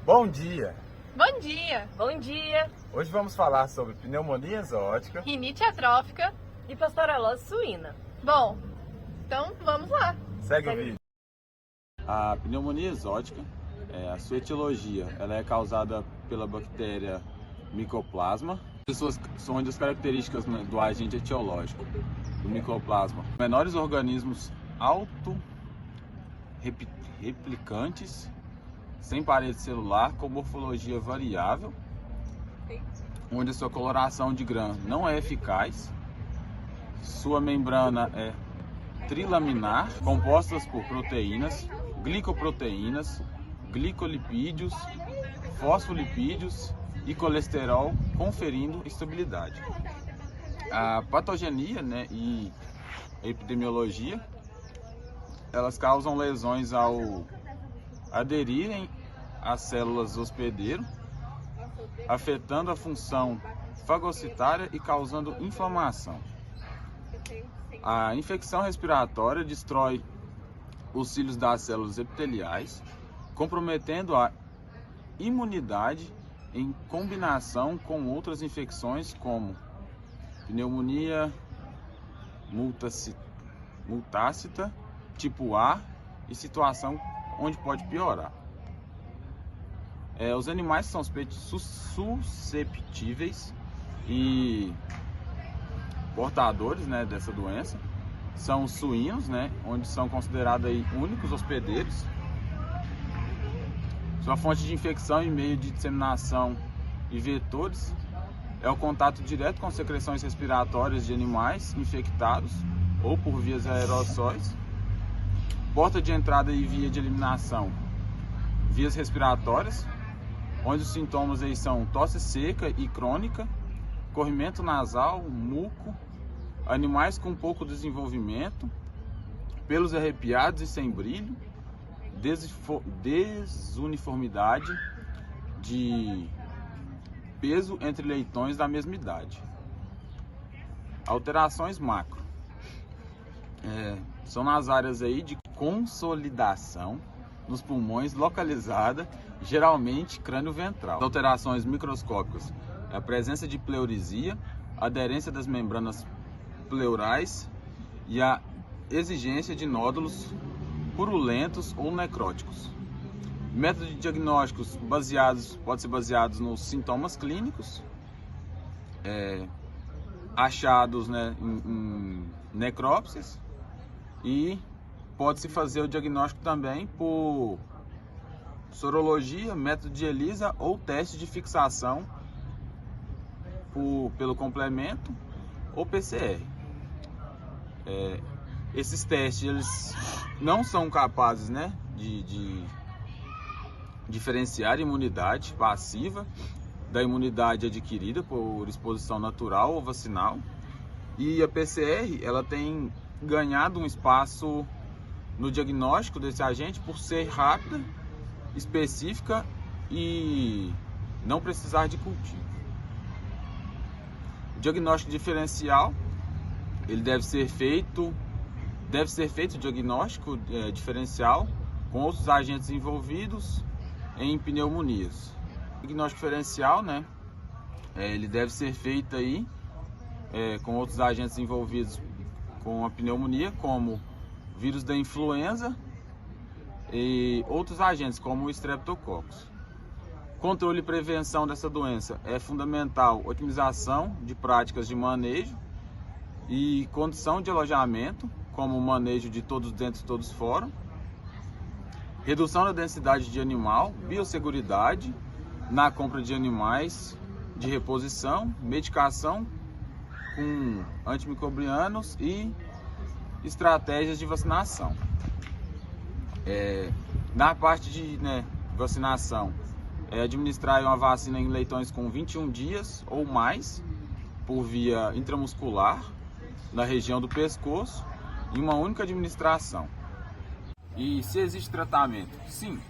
Bom dia! Bom dia! Bom dia! Hoje vamos falar sobre pneumonia exótica, Rinite atrófica. E pastorelose suína. Bom, então vamos lá. segue o vídeo. A pneumonia exótica, a sua etiologia, ela é causada pela bactéria Mycoplasma. Essas são uma das características, né, do agente etiológico do Mycoplasma. Menores organismos auto-replicantes, sem parede celular, com morfologia variável, onde a sua coloração de Gram não é eficaz, sua membrana é trilaminar, compostas por proteínas, glicoproteínas, glicolipídios, fosfolipídios e colesterol, conferindo estabilidade. A patogenia, né, e a epidemiologia, elas causam lesões ao aderirem às células hospedeiro, afetando a função fagocitária e causando inflamação. A infecção respiratória destrói os cílios das células epiteliais, comprometendo a imunidade em combinação com outras infecções como pneumonia multácita tipo A e situação onde pode piorar. Os animais que são susceptíveis e portadores, né, dessa doença são os suínos, né, onde são considerados aí únicos hospedeiros. Sua fonte de infecção e meio de disseminação e vetores é o contato direto com secreções respiratórias de animais infectados ou por vias aerossóis. Porta de entrada e via de eliminação, vias respiratórias, onde os sintomas aí são tosse seca e crônica, corrimento nasal, muco, animais com pouco desenvolvimento, pelos arrepiados e sem brilho, desuniformidade de peso entre leitões da mesma idade. Alterações macro. São nas áreas aí de consolidação nos pulmões localizada, geralmente crânio ventral. Alterações microscópicas, a presença de pleurisia, aderência das membranas pleurais e a exigência de nódulos purulentos ou necróticos. Métodos de diagnósticos pode ser baseados nos sintomas clínicos, achados, né, em necrópsias, e pode-se fazer o diagnóstico também por sorologia, método de ELISA ou teste de fixação pelo complemento ou PCR. Esses testes, eles não são capazes, né, de diferenciar a imunidade passiva da imunidade adquirida por exposição natural ou vacinal. E a PCR, ela tem ganhado um espaço no diagnóstico desse agente por ser rápida, específica e não precisar de cultivo. O diagnóstico diferencial, ele deve ser feito o diagnóstico diferencial com outros agentes envolvidos em pneumonias. O diagnóstico diferencial, né, ele deve ser feito aí com outros agentes envolvidos com a pneumonia, como vírus da influenza e outros agentes como o Streptococcus. Controle e prevenção dessa doença é fundamental: otimização de práticas de manejo e condição de alojamento, como o manejo de todos dentro e todos fora, redução da densidade de animal, biosseguridade na compra de animais de reposição, medicação com antimicrobianos e estratégias de vacinação. Na parte de vacinação, administrar uma vacina em leitões com 21 dias ou mais, por via intramuscular, na região do pescoço, em uma única administração. E se existe tratamento? Sim,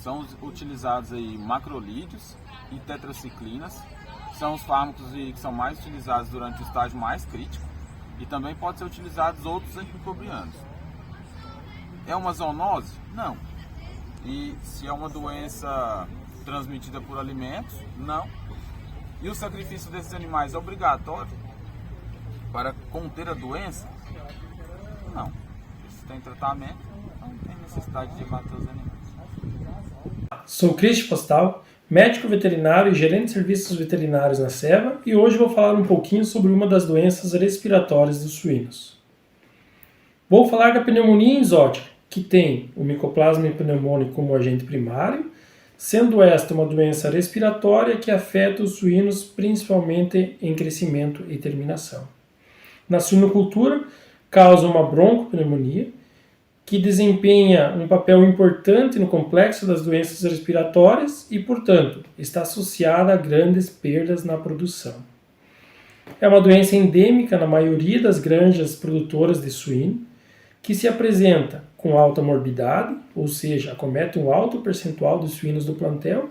são utilizados aí macrolídeos e tetraciclinas, são os fármacos que são mais utilizados durante o estágio mais crítico, e também pode ser utilizados outros antimicrobianos. É uma zoonose? Não. E se é uma doença transmitida por alimentos? Não. E o sacrifício desses animais é obrigatório para conter a doença? Não. Se tem tratamento, não tem necessidade de matar os animais. Sou Cristian Postal, médico veterinário e gerente de serviços veterinários na Seva, e hoje vou falar um pouquinho sobre uma das doenças respiratórias dos suínos. Vou falar da pneumonia enzótica, que tem o Mycoplasma pneumoniae como agente primário, sendo esta uma doença respiratória que afeta os suínos principalmente em crescimento e terminação. Na suinocultura, causa uma broncopneumonia, que desempenha um papel importante no complexo das doenças respiratórias e, portanto, está associada a grandes perdas na produção. É uma doença endêmica na maioria das granjas produtoras de suíno, que se apresenta com alta morbidade, ou seja, acomete um alto percentual dos suínos do plantel,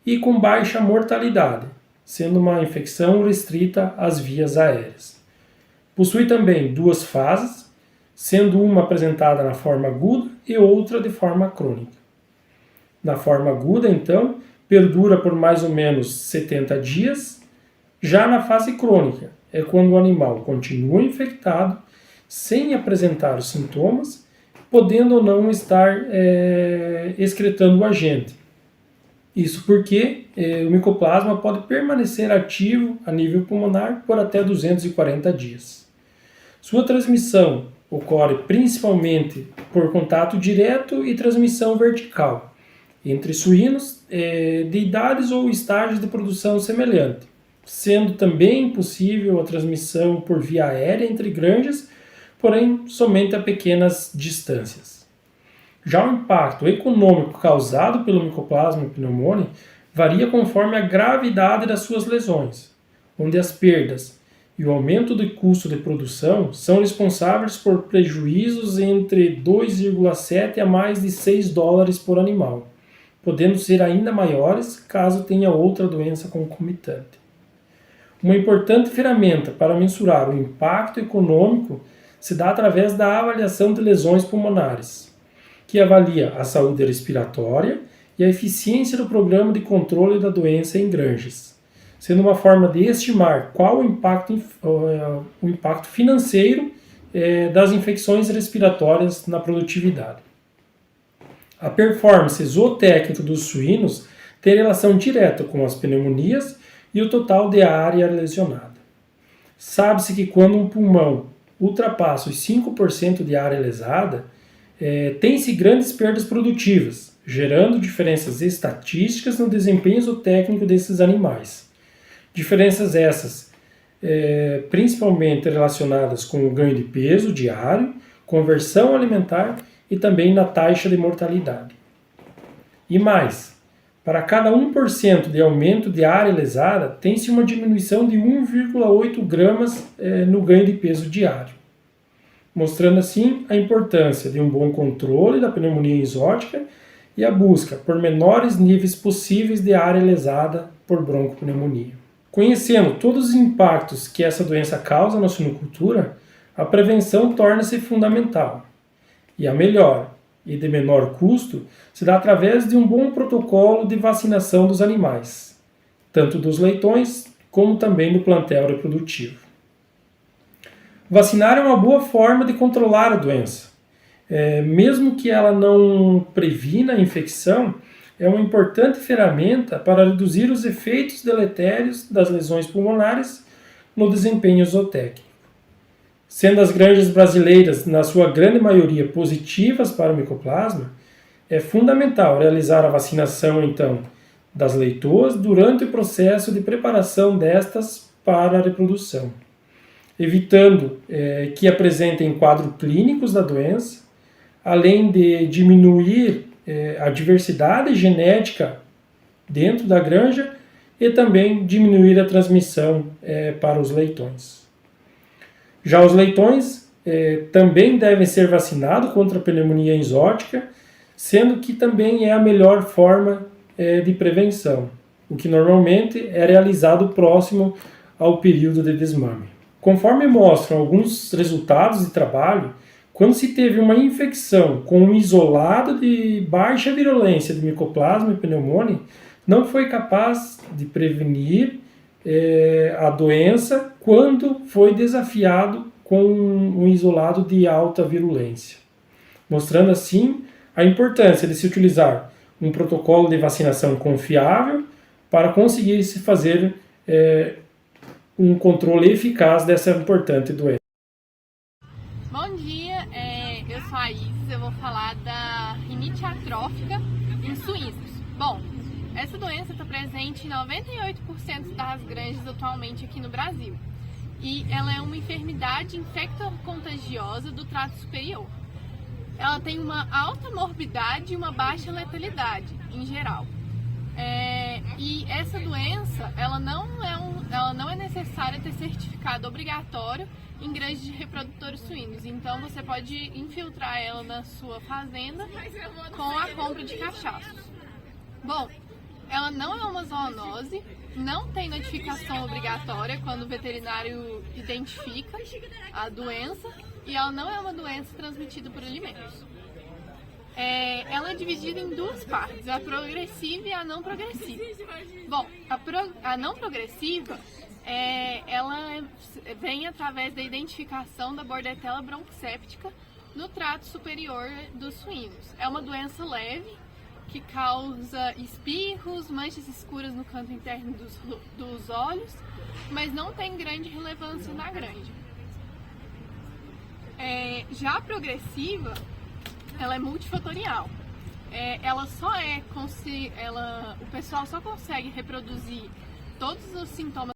e com baixa mortalidade, sendo uma infecção restrita às vias aéreas. Possui também duas fases, sendo uma apresentada na forma aguda e outra de forma crônica. Na forma aguda, então, perdura por mais ou menos 70 dias. Já na fase crônica, é quando o animal continua infectado, sem apresentar os sintomas, podendo ou não estar excretando o agente. Isso porque o micoplasma pode permanecer ativo a nível pulmonar por até 240 dias. Sua transmissão ocorre principalmente por contato direto e transmissão vertical, entre suínos de idades ou estágios de produção semelhante, sendo também possível a transmissão por via aérea entre granjas, porém somente a pequenas distâncias. Já o impacto econômico causado pelo Mycoplasma pneumoniae varia conforme a gravidade das suas lesões, onde as perdas e o aumento do custo de produção são responsáveis por prejuízos entre 2,7 a mais de $6 por animal, podendo ser ainda maiores caso tenha outra doença concomitante. Uma importante ferramenta para mensurar o impacto econômico se dá através da avaliação de lesões pulmonares, que avalia a saúde respiratória e a eficiência do programa de controle da doença em granjas, sendo uma forma de estimar qual o impacto financeiro das infecções respiratórias na produtividade. A performance zootécnica dos suínos tem relação direta com as pneumonias e o total de área lesionada. Sabe-se que quando um pulmão ultrapassa os 5% de área lesada, tem-se grandes perdas produtivas, gerando diferenças estatísticas no desempenho zootécnico desses animais. Diferenças essas principalmente relacionadas com o ganho de peso diário, conversão alimentar e também na taxa de mortalidade. E mais, para cada 1% de aumento de área lesada, tem-se uma diminuição de 1,8 gramas no ganho de peso diário, mostrando assim a importância de um bom controle da pneumonia enzótica e a busca por menores níveis possíveis de área lesada por broncopneumonia. Conhecendo todos os impactos que essa doença causa na suinocultura, a prevenção torna-se fundamental. E a melhor e de menor custo se dá através de um bom protocolo de vacinação dos animais, tanto dos leitões como também do plantel reprodutivo. Vacinar é uma boa forma de controlar a doença. Mesmo que ela não previna a infecção, é uma importante ferramenta para reduzir os efeitos deletérios das lesões pulmonares no desempenho zootécnico. Sendo as granjas brasileiras, na sua grande maioria, positivas para o micoplasma, é fundamental realizar a vacinação, então, das leitoas durante o processo de preparação destas para a reprodução, evitando que apresentem quadros clínicos da doença, além de diminuir a diversidade genética dentro da granja e também diminuir a transmissão para os leitões. Já os leitões também devem ser vacinados contra a pneumonia enzótica, sendo que também é a melhor forma de prevenção, o que normalmente é realizado próximo ao período de desmame. Conforme mostram alguns resultados de trabalho, quando se teve uma infecção com um isolado de baixa virulência de Mycoplasma pneumoniae, não foi capaz de prevenir a doença quando foi desafiado com um isolado de alta virulência, mostrando assim a importância de se utilizar um protocolo de vacinação confiável para conseguir se fazer um controle eficaz dessa importante doença. Bom dia, eu sou a Isis, eu vou falar da rinite atrófica em suínos. Bom, essa doença está presente em 98% das granjas atualmente aqui no Brasil. E ela é uma enfermidade infecto-contagiosa do trato superior. Ela tem uma alta morbidade e uma baixa letalidade, em geral. E essa doença, ela não é necessária ter certificado obrigatório em granjas de reprodutores suínos. Então você pode infiltrar ela na sua fazenda com a compra de cachaços. Bom, ela não é uma zoonose, não tem notificação obrigatória quando o veterinário identifica a doença e ela não é uma doença transmitida por alimentos. Ela é dividida em duas partes, a progressiva e a não progressiva. Bom, a não progressiva, ela vem através da identificação da Bordetella bronquicéptica no trato superior dos suínos. É uma doença leve que causa espirros, manchas escuras no canto interno dos olhos, mas não tem grande relevância na granja. Já a progressiva, ela é multifatorial. O pessoal só consegue reproduzir todos os sintomas